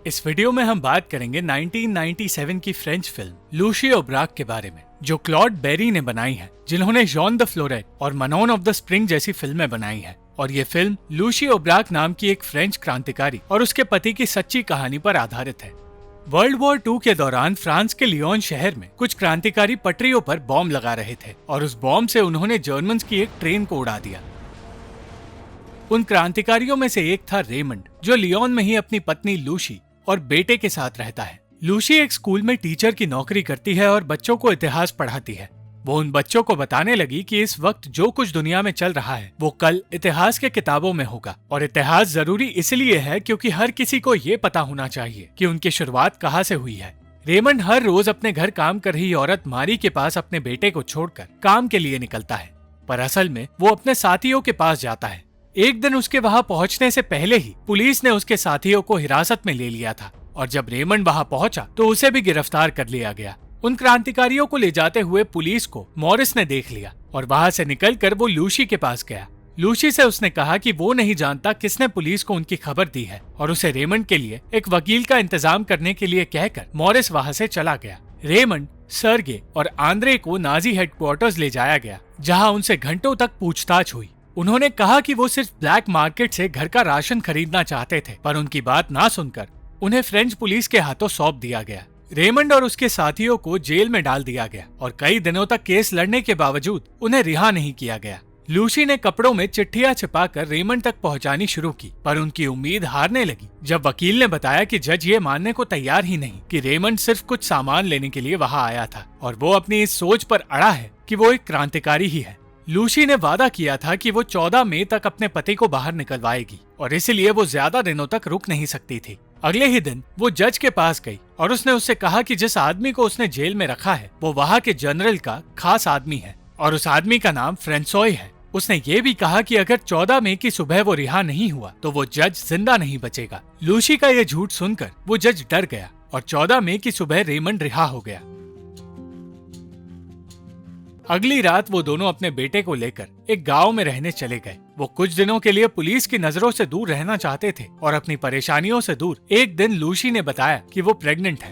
इस वीडियो में हम बात करेंगे 1997 की फ्रेंच फिल्म लूसी ओब्राक के बारे में, जो क्लॉड बेरी ने बनाई है, जिन्होंने जॉन द फ्लोरेट और मनोन ऑफ द स्प्रिंग जैसी फिल्में बनाई हैं। और ये फिल्म लूसी ओब्राक नाम की एक फ्रेंच क्रांतिकारी और उसके पति की सच्ची कहानी पर आधारित है। वर्ल्ड वॉर 2 के दौरान फ्रांस के लियोन शहर में कुछ क्रांतिकारी पटरियों पर बॉम्ब लगा रहे थे और उस बॉम्ब से उन्होंने जर्मन्स की एक ट्रेन को उड़ा दिया। उन क्रांतिकारियों में से एक था रेमंड, जो लियोन में ही अपनी पत्नी लूसी और बेटे के साथ रहता है। लूसी एक स्कूल में टीचर की नौकरी करती है और बच्चों को इतिहास पढ़ाती है। वो उन बच्चों को बताने लगी कि इस वक्त जो कुछ दुनिया में चल रहा है वो कल इतिहास के किताबों में होगा, और इतिहास जरूरी इसलिए है क्योंकि हर किसी को ये पता होना चाहिए कि उनकी शुरुआत कहाँ से हुई है। रेमंड हर रोज अपने घर काम कर रही औरत मारी के पास अपने बेटे को छोड़कर काम के लिए निकलता है, पर असल में वो अपने साथियों के पास जाता है। एक दिन उसके वहां पहुंचने से पहले ही पुलिस ने उसके साथियों को हिरासत में ले लिया था, और जब रेमंड वहां पहुंचा तो उसे भी गिरफ्तार कर लिया गया। उन क्रांतिकारियों को ले जाते हुए पुलिस को मॉरिस ने देख लिया और वहां से निकलकर वो लूसी के पास गया। लूसी से उसने कहा कि वो नहीं जानता किसने पुलिस को उनकी खबर दी है, और उसे रेमंड के लिए एक वकील का इंतजाम करने के लिए कहकर मॉरिस वहां से चला गया। रेमंड, सर्गे और आंद्रे को नाजी हेडक्वार्टर्स ले जाया गया, जहाँ उनसे घंटों तक पूछताछ हुई। उन्होंने कहा कि वो सिर्फ ब्लैक मार्केट से घर का राशन खरीदना चाहते थे, पर उनकी बात ना सुनकर उन्हें फ्रेंच पुलिस के हाथों सौंप दिया गया। रेमंड और उसके साथियों को जेल में डाल दिया गया और कई दिनों तक केस लड़ने के बावजूद उन्हें रिहा नहीं किया गया। लूसी ने कपड़ों में चिट्ठियां छिपाकर रेमंड तक पहुंचानी शुरू की, पर उनकी उम्मीद हारने लगी जब वकील ने बताया कि जज ये मानने को तैयार ही नहीं कि रेमंड सिर्फ कुछ सामान लेने के लिए वहां आया था, और वो अपनी इस सोच पर अड़ा है कि वो एक क्रांतिकारी ही है। लूसी ने वादा किया था कि वो 14 मई तक अपने पति को बाहर निकलवाएगी, और इसलिए वो ज्यादा दिनों तक रुक नहीं सकती थी। अगले ही दिन वो जज के पास गई और उसने उससे कहा कि जिस आदमी को उसने जेल में रखा है वो वहाँ के जनरल का खास आदमी है, और उस आदमी का नाम फ्रांसोई है। उसने ये भी कहा कि अगर 14 मई की सुबह वो रिहा नहीं हुआ तो वो जज जिंदा नहीं बचेगा। लूसी का ये झूठ सुनकर वो जज डर गया और 14 मई की सुबह रेमंड रिहा हो गया। अगली रात वो दोनों अपने बेटे को लेकर एक गांव में रहने चले गए। वो कुछ दिनों के लिए पुलिस की नजरों से दूर रहना चाहते थे और अपनी परेशानियों से दूर। एक दिन लूसी ने बताया कि वो प्रेग्नेंट है।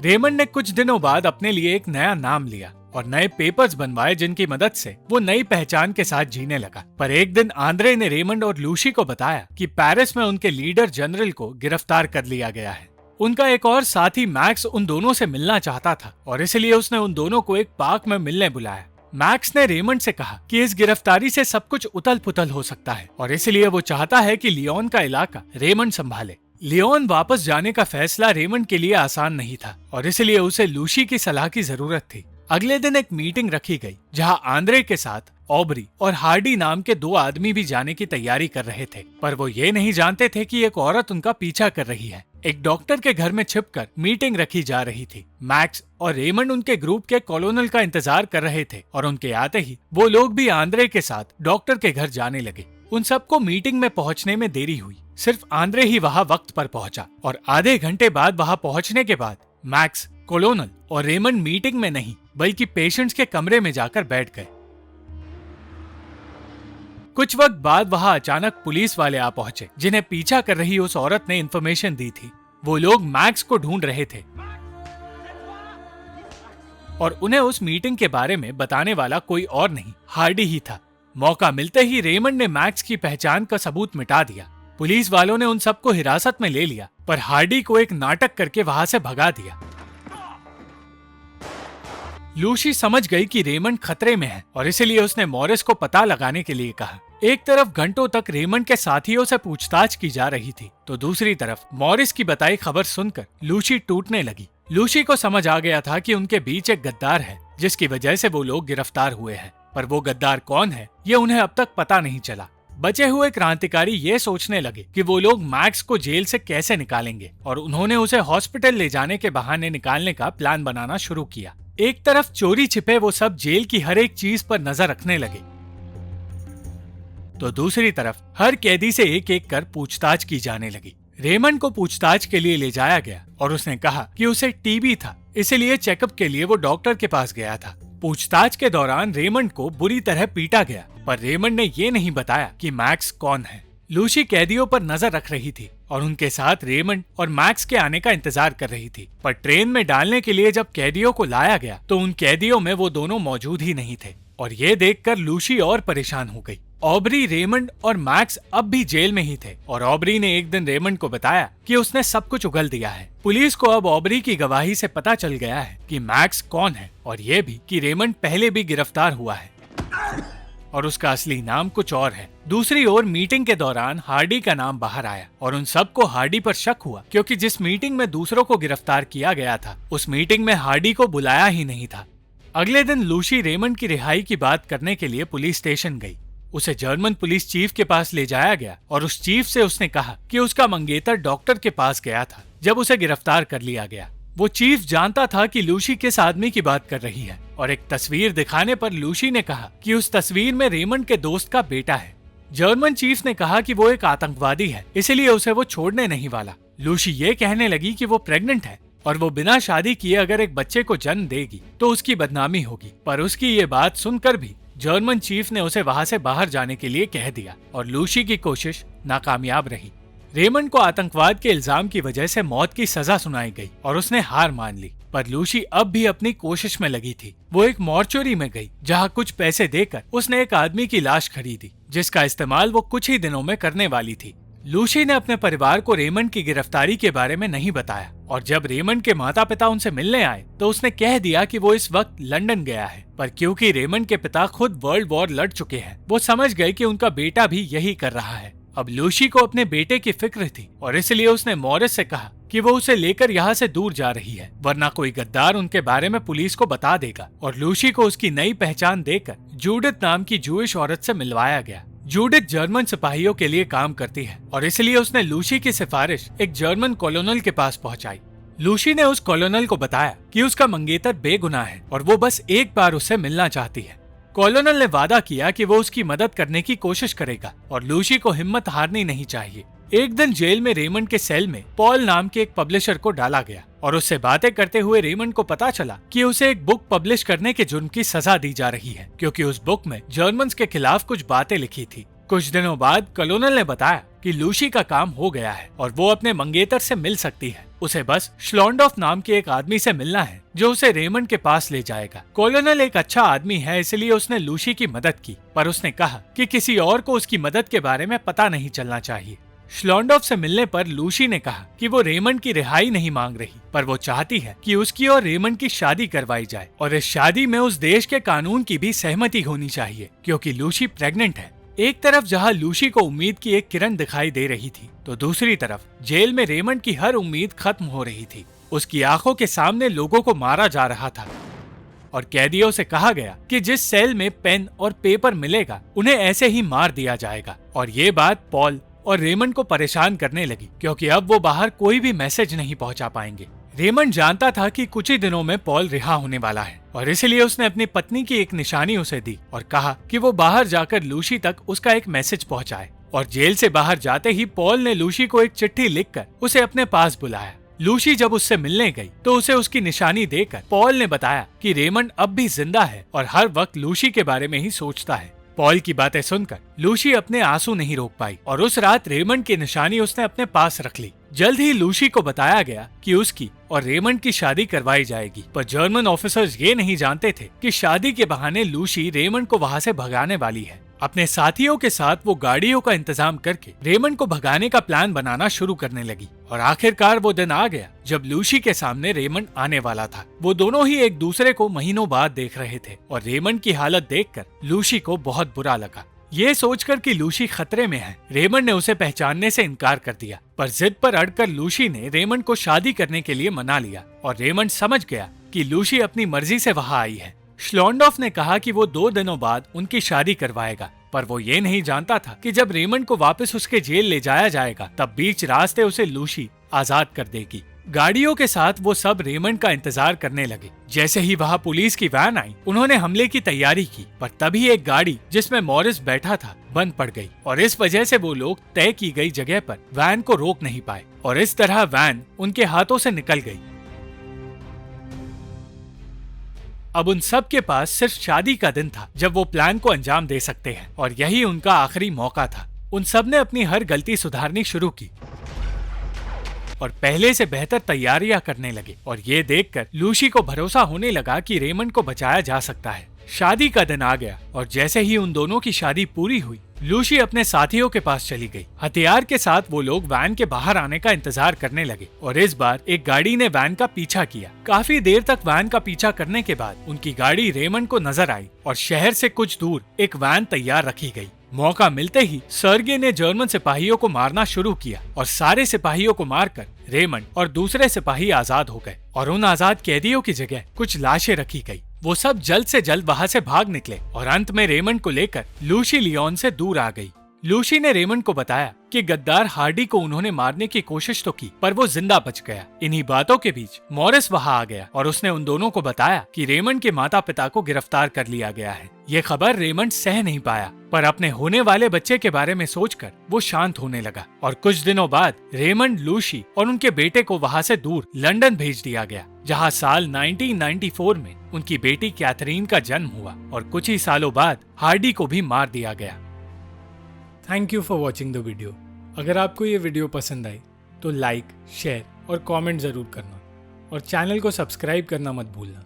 रेमंड ने कुछ दिनों बाद अपने लिए एक नया नाम लिया और नए पेपर्स बनवाए, जिनकी मदद से वो नई पहचान के साथ जीने लगा। पर एक दिन आंद्रे ने रेमंड और लूसी को बताया कि पेरिस में उनके लीडर जनरल को गिरफ्तार कर लिया गया है। उनका एक और साथी मैक्स उन दोनों से मिलना चाहता था, और इसलिए उसने उन दोनों को एक पार्क में मिलने बुलाया। मैक्स ने रेमंड से कहा कि इस गिरफ्तारी से सब कुछ उथल पुथल हो सकता है, और इसलिए वो चाहता है कि लियोन का इलाका रेमंड संभाले। लियोन वापस जाने का फैसला रेमंड के लिए आसान नहीं था, और इसलिए उसे लूसी की सलाह की जरूरत थी। अगले दिन एक मीटिंग रखी गई, जहां आंद्रे के साथ ऑबरी और हार्डी नाम के 2 आदमी भी जाने की तैयारी कर रहे थे, पर वो ये नहीं जानते थे कि एक औरत उनका पीछा कर रही है। एक डॉक्टर के घर में छिपकर मीटिंग रखी जा रही थी। मैक्स और रेमंड उनके ग्रुप के कॉलोनल का इंतजार कर रहे थे, और उनके आते ही वो लोग भी आंद्रे के साथ डॉक्टर के घर जाने लगे। उन सबको मीटिंग में पहुंचने में देरी हुई। सिर्फ आंद्रे ही वहां वक्त पर पहुंचा, और आधे घंटे बाद वहां पहुंचने के बाद मैक्स, कॉलोनल और रेमंड मीटिंग में नहीं बल्कि पेशेंट्स के कमरे में जाकर बैठ गए। कुछ वक्त बाद वहां अचानक पुलिस वाले आ पहुंचे, जिन्हें पीछा कर रही उस औरत ने इन्फॉर्मेशन दी थी। वो लोग मैक्स को ढूंढ रहे थे, और उन्हें उस मीटिंग के बारे में बताने वाला कोई और नहीं, हार्डी ही था। मौका मिलते ही रेमंड ने मैक्स की पहचान का सबूत मिटा दिया। पुलिस वालों ने उन सबको हिरासत में ले लिया, पर हार्डी को एक नाटक करके वहां से भगा दिया। लूसी समझ गई कि रेमंड खतरे में है, और इसलिए उसने मॉरिस को पता लगाने के लिए कहा। एक तरफ घंटों तक रेमंड के साथियों से पूछताछ की जा रही थी, तो दूसरी तरफ मॉरिस की बताई खबर सुनकर लूसी टूटने लगी। लूसी को समझ आ गया था कि उनके बीच एक गद्दार है, जिसकी वजह से वो लोग गिरफ्तार हुए हैं, पर वो गद्दार कौन है ये उन्हें अब तक पता नहीं चला। बचे हुए क्रांतिकारी ये सोचने लगे कि वो लोग मैक्स को जेल से कैसे निकालेंगे, और उन्होंने उसे हॉस्पिटल ले जाने के बहाने निकालने का प्लान बनाना शुरू किया। एक तरफ चोरी छिपे वो सब जेल की हर एक चीज पर नजर रखने लगे, तो दूसरी तरफ हर कैदी से एक एक कर पूछताछ की जाने लगी। रेमंड को पूछताछ के लिए ले जाया गया, और उसने कहा कि उसे टीबी था, इसलिए चेकअप के लिए वो डॉक्टर के पास गया था। पूछताछ के दौरान रेमंड को बुरी तरह पीटा गया, पर रेमंड ने ये नहीं बताया कि मैक्स कौन है। लूसी कैदियों पर नजर रख रही थी और उनके साथ रेमंड और मैक्स के आने का इंतजार कर रही थी। पर ट्रेन में डालने के लिए जब कैदियों को लाया गया तो उन कैदियों में वो दोनों मौजूद ही नहीं थे और ये देखकर लूसी और परेशान हो गई। ऑब्री, रेमंड और मैक्स अब भी जेल में ही थे और ऑब्री ने एक दिन रेमंड को बताया कि उसने सब कुछ उगल दिया है। पुलिस को अब ऑब्री की गवाही से पता चल गया है कि मैक्स कौन है और ये भी कि रेमंड पहले भी गिरफ्तार हुआ है और उसका असली नाम कुछ और है। दूसरी ओर मीटिंग के दौरान हार्डी का नाम बाहर आया और उन सबको हार्डी पर शक हुआ क्योंकि जिस मीटिंग में दूसरों को गिरफ्तार किया गया था उस मीटिंग में हार्डी को बुलाया ही नहीं था। अगले दिन लूसी रेमंड की रिहाई की बात करने के लिए पुलिस स्टेशन गई। उसे जर्मन पुलिस चीफ के पास ले जाया गया और उस चीफ से उसने कहा कि उसका मंगेतर डॉक्टर के पास गया था जब उसे गिरफ्तार कर लिया गया। वो चीफ जानता था कि लूसी किस आदमी की बात कर रही है और एक तस्वीर दिखाने पर लूसी ने कहा कि उस तस्वीर में रेमंड के दोस्त का बेटा है। जर्मन चीफ ने कहा कि वो एक आतंकवादी है, इसलिए उसे वो छोड़ने नहीं वाला। लूसी ये कहने लगी कि वो प्रेग्नेंट है और वो बिना शादी किए अगर एक बच्चे को जन्म देगी तो उसकी बदनामी होगी। पर उसकी ये बात सुनकर भी जर्मन चीफ ने उसे वहाँ से बाहर जाने के लिए कह दिया और लूसी की कोशिश नाकामयाब रही। रेमंड को आतंकवाद के इल्जाम की वजह से मौत की सजा सुनाई गई और उसने हार मान ली। पर लूसी अब भी अपनी कोशिश में लगी थी। वो एक मॉर्चुरी में गई जहाँ कुछ पैसे देकर उसने एक आदमी की लाश खरीदी जिसका इस्तेमाल वो कुछ ही दिनों में करने वाली थी। लूसी ने अपने परिवार को रेमंड की गिरफ्तारी के बारे में नहीं बताया और जब रेमंड के माता पिता उनसे मिलने आए तो उसने कह दिया कि वो इस वक्त लंदन गया है। पर क्योंकि रेमंड के पिता खुद वर्ल्ड वॉर लड़ चुके हैं वो समझ गए कि उनका बेटा भी यही कर रहा है। अब लूसी को अपने बेटे की फिक्र थी और इसलिए उसने मॉरिस से कहा कि वो उसे लेकर यहाँ से दूर जा रही है वरना कोई गद्दार उनके बारे में पुलिस को बता देगा। और लूसी को उसकी नई पहचान देकर जूडिथ नाम की जूइश औरत से मिलवाया गया। जूडिथ जर्मन सिपाहियों के लिए काम करती है और इसलिए उसने लूसी की सिफारिश एक जर्मन कॉलोनल के पास पहुंचाई। लूसी ने उस कॉलोनल को बताया कि उसका मंगेतर बेगुनाह है और वो बस एक बार उससे मिलना चाहती है। कॉलोनल ने वादा किया कि वो उसकी मदद करने की कोशिश करेगा और लूसी को हिम्मत हारनी नहीं चाहिए। एक दिन जेल में रेमंड के सेल में पॉल नाम के एक पब्लिशर को डाला गया और उससे बातें करते हुए रेमंड को पता चला कि उसे एक बुक पब्लिश करने के जुर्म की सजा दी जा रही है क्योंकि उस बुक में जर्मन्स के खिलाफ कुछ बातें लिखी थी। कुछ दिनों बाद कॉलोनल ने बताया कि लूसी का काम हो गया है और वो अपने मंगेतर से मिल सकती है। उसे बस श्लॉन्डॉफ नाम के एक आदमी से मिलना है जो उसे रेमंड के पास ले जाएगा। कॉलोनल एक अच्छा आदमी है इसलिए उसने लूसी की मदद की पर उसने कहा कि किसी और को उसकी मदद के बारे में पता नहीं चलना चाहिए। श्लॉन्डॉफ से मिलने पर लूसी ने कहा कि वो रेमंड की रिहाई नहीं मांग रही पर वो चाहती है कि उसकी और रेमंड की शादी करवाई जाए और इस शादी में उस देश के कानून की भी सहमति होनी चाहिए क्योंकि लूसी प्रेग्नेंट है। एक तरफ जहां लूसी को उम्मीद की एक किरण दिखाई दे रही थी तो दूसरी तरफ जेल में रेमंड की हर उम्मीद खत्म हो रही थी। उसकी आंखों के सामने लोगों को मारा जा रहा था और कैदियों से कहा गया कि जिस सेल में पेन और पेपर मिलेगा उन्हें ऐसे ही मार दिया जाएगा। और ये बात पॉल और रेमंड को परेशान करने लगी क्योंकि अब वो बाहर कोई भी मैसेज नहीं पहुंचा पाएंगे। रेमंड जानता था कि कुछ ही दिनों में पॉल रिहा होने वाला है और इसलिए उसने अपनी पत्नी की एक निशानी उसे दी और कहा कि वो बाहर जाकर लूसी तक उसका एक मैसेज पहुंचाए। और जेल से बाहर जाते ही पॉल ने लूसी को एक चिट्ठी लिखकर उसे अपने पास बुलाया। लूसी जब उससे मिलने गई तो उसे उसकी निशानी देकर पॉल ने बताया कि रेमंड अब भी जिंदा है और हर वक्त लूसी के बारे में ही सोचता है। पॉल की बातें सुनकर लूसी अपने आंसू नहीं रोक पाई और उस रात रेमंड की निशानी उसने अपने पास रख ली। जल्द ही लूसी को बताया गया कि उसकी और रेमंड की शादी करवाई जाएगी पर जर्मन ऑफिसर्स ये नहीं जानते थे कि शादी के बहाने लूसी रेमंड को वहाँ से भगाने वाली है। अपने साथियों के साथ वो गाड़ियों का इंतजाम करके रेमंड को भगाने का प्लान बनाना शुरू करने लगी और आखिरकार वो दिन आ गया जब लूसी के सामने रेमंड आने वाला था। वो दोनों ही एक दूसरे को महीनों बाद देख रहे थे और रेमंड की हालत देखकर लूसी को बहुत बुरा लगा। ये सोचकर कि लूसी खतरे में है रेमंड ने उसे पहचानने से इनकार कर दिया पर जिद पर अड़कर लूसी ने रेमंड को शादी करने के लिए मना लिया और रेमंड समझ गया कि लूसी अपनी मर्जी से वहाँ आई है। श्लॉन्डॉफ ने कहा कि वो 2 दिनों बाद उनकी शादी करवाएगा पर वो ये नहीं जानता था कि जब रेमंड को वापस उसके जेल ले जाया जाएगा तब बीच रास्ते उसे लूसी आजाद कर देगी। गाड़ियों के साथ वो सब रेमंड का इंतजार करने लगे। जैसे ही वहाँ पुलिस की वैन आई उन्होंने हमले की तैयारी की पर तभी एक गाड़ी जिसमें मॉरिस बैठा था बंद पड़ गई और इस वजह से वो लोग तय की गई जगह पर वैन को रोक नहीं पाए और इस तरह वैन उनके हाथों से निकल गई। अब उन सब के पास सिर्फ शादी का दिन था जब वो प्लान को अंजाम दे सकते हैं और यही उनका आखिरी मौका था। उन सब ने अपनी हर गलती सुधारनी शुरू की और पहले से बेहतर तैयारियां करने लगे। और ये देखकर लूसी को भरोसा होने लगा कि रेमंड को बचाया जा सकता है। शादी का दिन आ गया और जैसे ही उन दोनों की शादी पूरी हुई, लूसी अपने साथियों के पास चली गई। हथियार के साथ वो लोग वैन के बाहर आने का इंतजार करने लगे और इस बार एक गाड़ी ने वैन का पीछा किया। काफी देर तक वैन का पीछा करने के बाद उनकी गाड़ी रेमंड को नजर आई और शहर से कुछ दूर एक वैन तैयार रखी गई। मौका मिलते ही सर्गे ने जर्मन सिपाहियों को मारना शुरू किया और सारे सिपाहियों को मारकर रेमंड और दूसरे सिपाही आजाद हो गए और उन आजाद कैदियों की जगह कुछ लाशें रखी गई। वो सब जल्द से जल्द वहाँ से भाग निकले और अंत में रेमंड को लेकर लूसी लियोन से दूर आ गई। लूसी ने रेमंड को बताया कि गद्दार हार्डी को उन्होंने मारने की कोशिश तो की पर वो जिंदा बच गया। इन्हीं बातों के बीच मॉरिस वहाँ आ गया और उसने उन दोनों को बताया कि रेमंड के माता पिता को गिरफ्तार कर लिया गया है। ये खबर रेमंड सह नहीं पाया पर अपने होने वाले बच्चे के बारे में सोचकर वो शांत होने लगा और कुछ दिनों बाद रेमंड, लूसी और उनके बेटे को वहाँ से दूर लंदन भेज दिया गया, जहाँ साल 1994 में उनकी बेटी कैथरीन का जन्म हुआ और कुछ ही सालों बाद हार्डी को भी मार दिया गया। Thank you for watching the video. अगर आपको ये वीडियो पसंद आई तो लाइक, शेयर और कमेंट जरूर करना और चैनल को सब्सक्राइब करना मत भूलना।